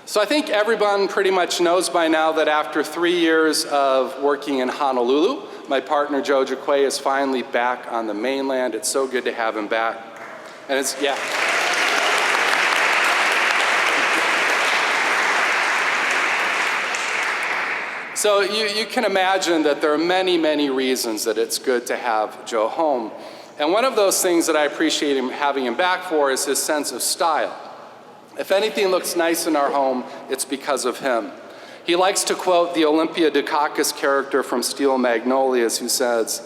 So I think everyone pretty much knows by now that after 3 years of working in Honolulu, my partner Joe Jaquay is finally back on the mainland. It's so good to have him back. And it's, yeah. So you can imagine that there are many, many reasons that it's good to have Joe home. And one of those things that I appreciate having him back for is his sense of style. If anything looks nice in our home, it's because of him. He likes to quote the Olympia Dukakis character from Steel Magnolias, who says,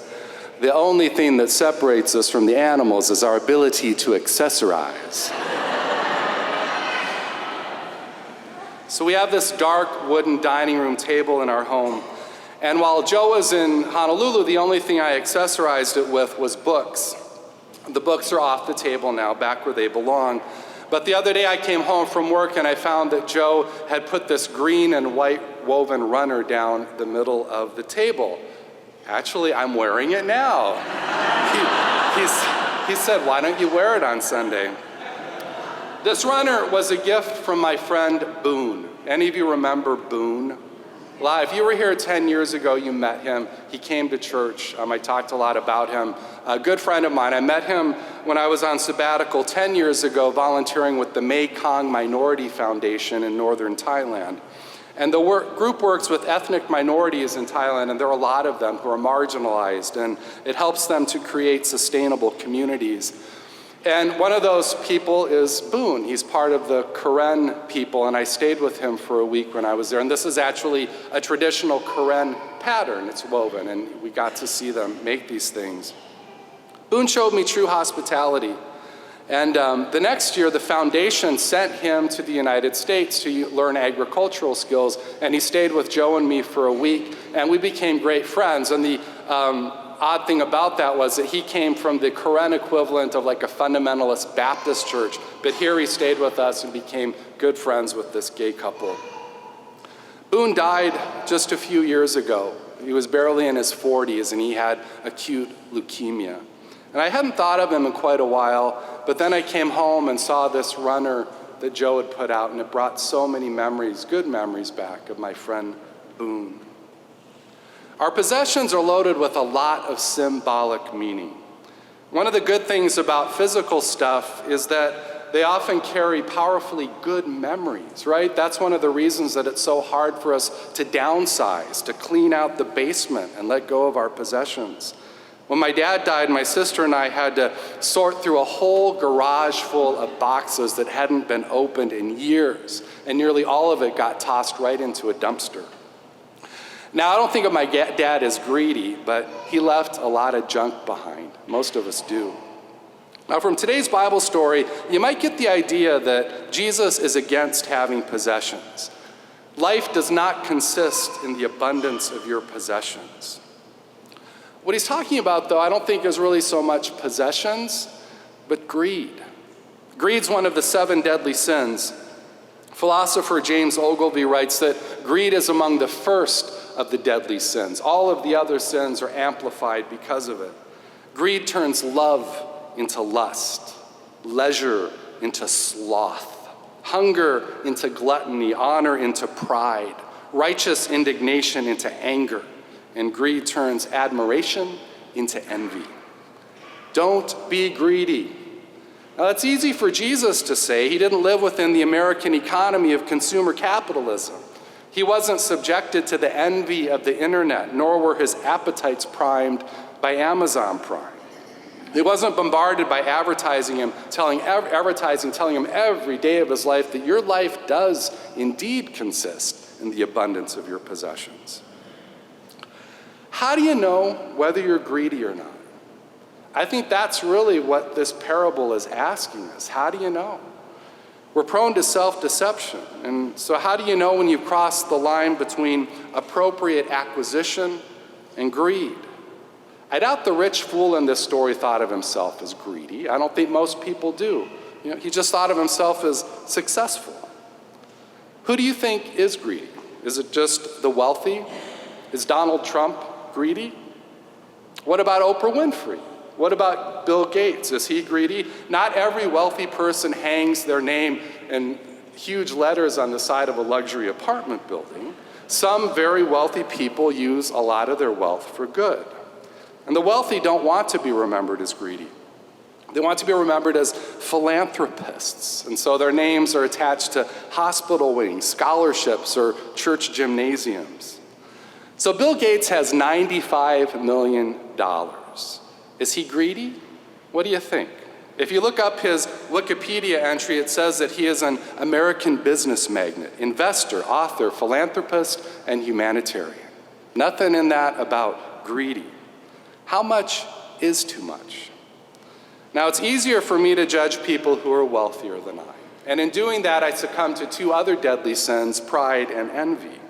"The only thing that separates us from the animals is our ability to accessorize." So we have this dark wooden dining room table in our home. And while Joe was in Honolulu, the only thing I accessorized it with was books. The books are off the table now, back where they belong. But the other day I came home from work and I found that Joe had put this green and white woven runner down the middle of the table. Actually, I'm wearing it now. He said, "Why don't you wear it on Sunday?" This runner was a gift from my friend Boone. Any of you remember Boone? If you were here 10 years ago, you met him. He came to church. I talked a lot about him. A good friend of mine. I met him when I was on sabbatical 10 years ago, volunteering with the Mekong Minority Foundation in northern Thailand. And the group works with ethnic minorities in Thailand, and there are a lot of them who are marginalized, and it helps them to create sustainable communities. And one of those people is Boone. He's part of the Karen people, and I stayed with him for a week when I was there. And this is actually a traditional Karen pattern. It's woven, and we got to see them make these things. Boone showed me true hospitality. And the next year, the foundation sent him to the United States to learn agricultural skills, and he stayed with Joe and me for a week, and we became great friends. And the odd thing about that was that he came from the Karen equivalent of like a fundamentalist Baptist church, but here he stayed with us and became good friends with this gay couple. Boone died just a few years ago. He was barely in his 40s and he had acute leukemia. And I hadn't thought of him in quite a while, but then I came home and saw this runner that Joe had put out, and it brought so many memories, good memories back of my friend Boone. Our possessions are loaded with a lot of symbolic meaning. One of the good things about physical stuff is that they often carry powerfully good memories, right? That's one of the reasons that it's so hard for us to downsize, to clean out the basement and let go of our possessions. When my dad died, my sister and I had to sort through a whole garage full of boxes that hadn't been opened in years, and nearly all of it got tossed right into a dumpster. Now, I don't think of my dad as greedy, but he left a lot of junk behind. Most of us do. Now, from today's Bible story, you might get the idea that Jesus is against having possessions. Life does not consist in the abundance of your possessions. What he's talking about, though, I don't think is really so much possessions, but greed. Greed's one of the 7 deadly sins. Philosopher James Ogilvy writes that greed is among the first of the deadly sins. All of the other sins are amplified because of it. Greed turns love into lust, leisure into sloth, hunger into gluttony, honor into pride, righteous indignation into anger, and greed turns admiration into envy. Don't be greedy. Now, that's easy for Jesus to say. He didn't live within the American economy of consumer capitalism. He wasn't subjected to the envy of the internet, nor were his appetites primed by Amazon Prime. He wasn't bombarded by advertising telling him every day of his life that your life does indeed consist in the abundance of your possessions. How do you know whether you're greedy or not? I think that's really what this parable is asking us. How do you know? We're prone to self-deception. And so how do you know when you've crossed the line between appropriate acquisition and greed? I doubt the rich fool in this story thought of himself as greedy. I don't think most people do. He just thought of himself as successful. Who do you think is greedy? Is it just the wealthy? Is Donald Trump greedy? What about Oprah Winfrey? What about Bill Gates? Is he greedy? Not every wealthy person hangs their name in huge letters on the side of a luxury apartment building, some very wealthy people use a lot of their wealth for good. And the wealthy don't want to be remembered as greedy. They want to be remembered as philanthropists. And so their names are attached to hospital wings, scholarships, or church gymnasiums. So Bill Gates has $95 million. Is he greedy? What do you think? If you look up his Wikipedia entry, it says that he is an American business magnate, investor, author, philanthropist, and humanitarian. Nothing in that about greedy. How much is too much? Now, it's easier for me to judge people who are wealthier than I. And in doing that, I succumb to two other deadly sins, pride and envy.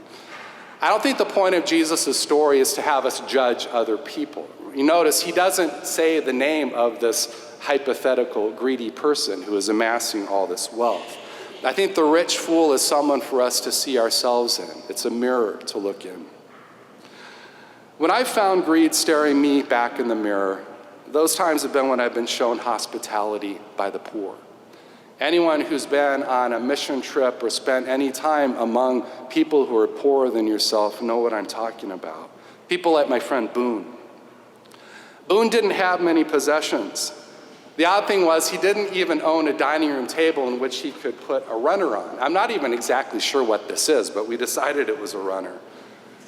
I don't think the point of Jesus' story is to have us judge other people. You notice he doesn't say the name of this hypothetical greedy person who is amassing all this wealth. I think the rich fool is someone for us to see ourselves in. It's a mirror to look in. When I've found greed staring me back in the mirror, those times have been when I've been shown hospitality by the poor. Anyone who's been on a mission trip or spent any time among people who are poorer than yourself know what I'm talking about. People like my friend Boone. Boone didn't have many possessions. The odd thing was he didn't even own a dining room table in which he could put a runner on. I'm not even exactly sure what this is, but we decided it was a runner.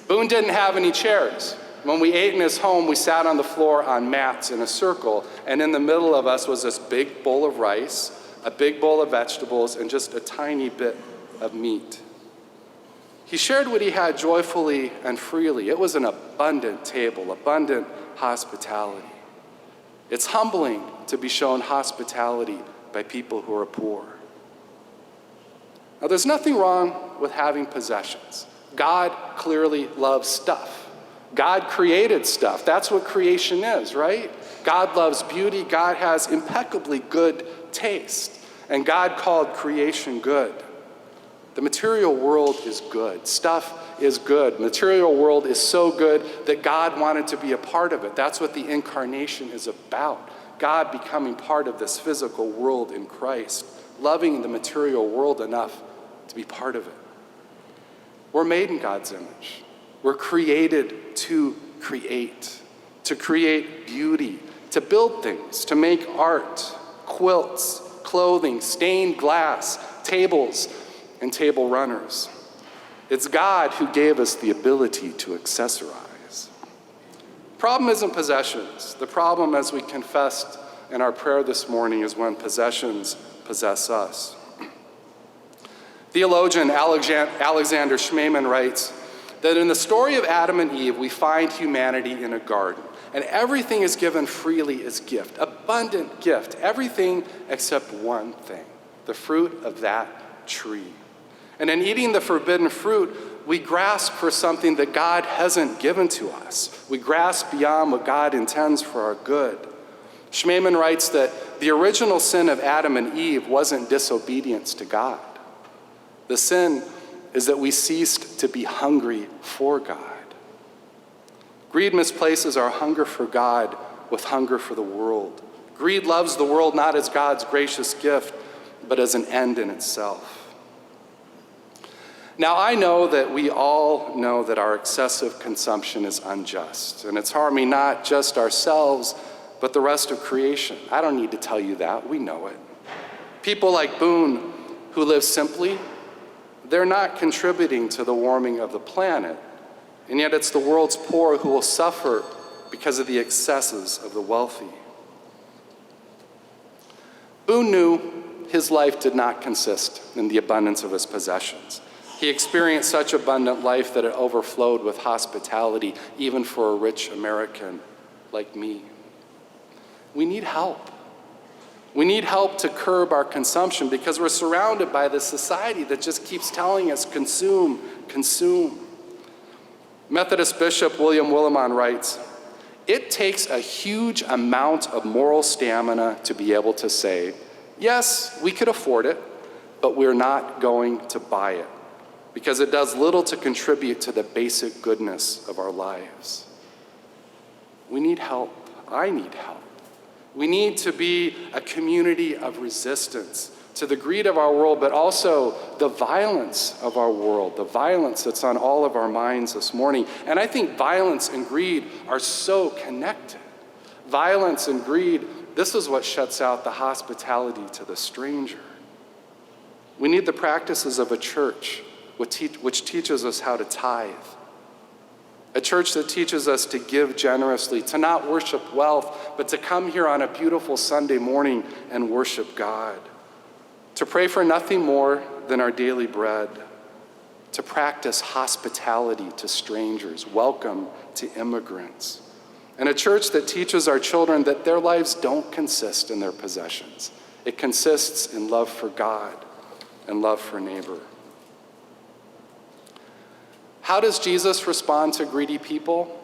Boone didn't have any chairs. When we ate in his home, we sat on the floor on mats in a circle, and in the middle of us was this big bowl of rice, a big bowl of vegetables, and just a tiny bit of meat. He shared what he had joyfully and freely. It was an abundant table, abundant hospitality. It's humbling to be shown hospitality by people who are poor. Now, there's nothing wrong with having possessions. God clearly loves stuff. God created stuff. That's what creation is, right? God loves beauty. God has impeccably good taste. And God called creation good. The material world is good. Stuff is good. Material world is so good that God wanted to be a part of it. That's what the incarnation is about. God becoming part of this physical world in Christ, loving the material world enough to be part of it. We're made in God's image. We're created to create beauty, to build things, to make art, quilts, clothing, stained glass, tables, and table runners. It's God who gave us the ability to accessorize. Problem isn't possessions. The problem, as we confessed in our prayer this morning, is when possessions possess us. Theologian Alexander Schmemann writes that in the story of Adam and Eve, we find humanity in a garden, and everything is given freely as gift, abundant gift, everything except one thing, the fruit of that tree. And in eating the forbidden fruit, we grasp for something that God hasn't given to us. We grasp beyond what God intends for our good. Schmemann writes that the original sin of Adam and Eve wasn't disobedience to God. The sin is that we ceased to be hungry for God. Greed misplaces our hunger for God with hunger for the world. Greed loves the world not as God's gracious gift, but as an end in itself. Now, I know that we all know that our excessive consumption is unjust, and it's harming not just ourselves, but the rest of creation. I don't need to tell you that. We know it. People like Boone, who live simply, they're not contributing to the warming of the planet, and yet it's the world's poor who will suffer because of the excesses of the wealthy. Boone knew his life did not consist in the abundance of his possessions. He experienced such abundant life that it overflowed with hospitality, even for a rich American like me. We need help. We need help to curb our consumption because we're surrounded by this society that just keeps telling us, consume, consume. Methodist Bishop William Willimon writes, "It takes a huge amount of moral stamina to be able to say, yes, we could afford it, but we're not going to buy it, because it does little to contribute to the basic goodness of our lives." We need help. I need help. We need to be a community of resistance to the greed of our world, but also the violence of our world, the violence that's on all of our minds this morning. And I think violence and greed are so connected. Violence and greed, this is what shuts out the hospitality to the stranger. We need the practices of a church which teaches us how to tithe. A church that teaches us to give generously, to not worship wealth, but to come here on a beautiful Sunday morning and worship God. To pray for nothing more than our daily bread. To practice hospitality to strangers, welcome to immigrants. And a church that teaches our children that their lives don't consist in their possessions. It consists in love for God and love for neighbor. How does Jesus respond to greedy people?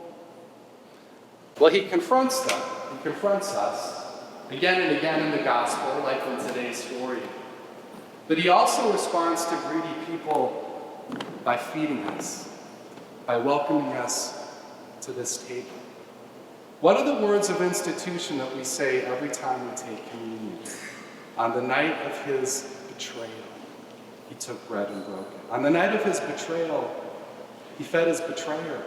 Well, he confronts them. He confronts us again and again in the gospel, like in today's story. But he also responds to greedy people by feeding us, by welcoming us to this table. What are the words of institution that we say every time we take communion? On the night of his betrayal, he took bread and broke it. On the night of his betrayal, he fed his betrayer.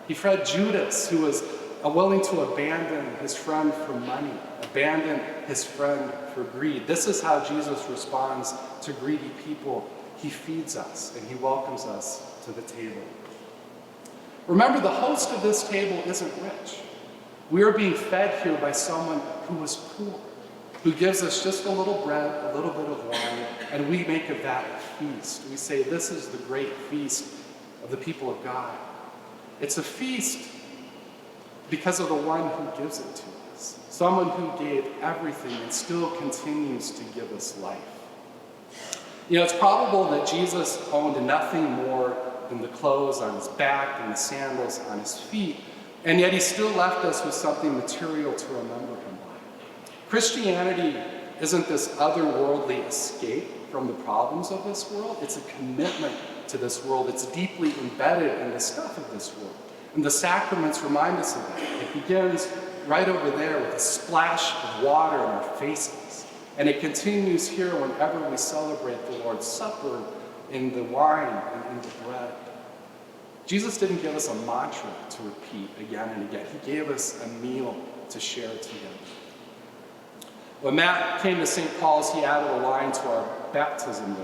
He fed Judas, who was willing to abandon his friend for money, abandon his friend for greed. This is how Jesus responds to greedy people. He feeds us and he welcomes us to the table. Remember, the host of this table isn't rich. We are being fed here by someone who is poor, who gives us just a little bread, a little bit of wine, and we make of that a feast. We say this is the great feast of the people of God. It's a feast because of the one who gives it to us, someone who gave everything and still continues to give us life. You know, it's probable that Jesus owned nothing more than the clothes on his back and the sandals on his feet, and yet he still left us with something material to remember him by. Christianity isn't this otherworldly escape from the problems of this world. It's a commitment to this world. It's deeply embedded in the stuff of this world. And the sacraments remind us of that. It begins right over there with a splash of water in our faces. And it continues here whenever we celebrate the Lord's Supper in the wine and in the bread. Jesus didn't give us a mantra to repeat again and again. He gave us a meal to share together. When Matt came to St. Paul's, he added a line to our baptism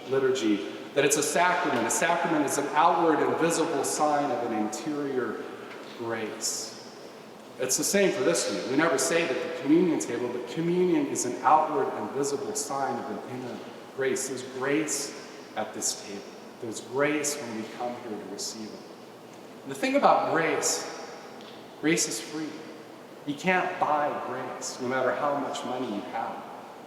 liturgy that it's a sacrament. A sacrament is an outward and visible sign of an interior grace. It's the same for this week. We never say that at the communion table, but communion is an outward and visible sign of an inner grace. There's grace at this table. There's grace when we come here to receive it. And the thing about grace is free. You can't buy grace, no matter how much money you have.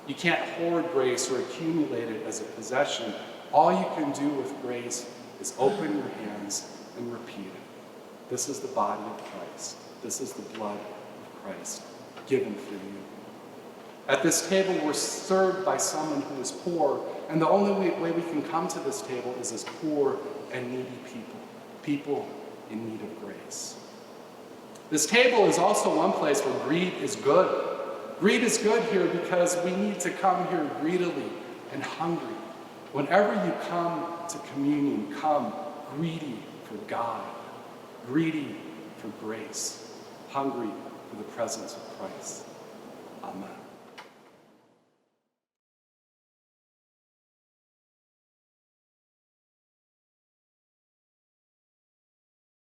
You can't hoard grace or accumulate it as a possession. All you can do with grace is open your hands and repeat it. This is the body of Christ. This is the blood of Christ given for you. At this table, we're served by someone who is poor, and the only way we can come to this table is as poor and needy people in need of grace. This table is also one place where greed is good. Greed is good here because we need to come here greedily and hungry. Whenever you come to communion, come greedy for God, greedy for grace, hungry for the presence of Christ. Amen.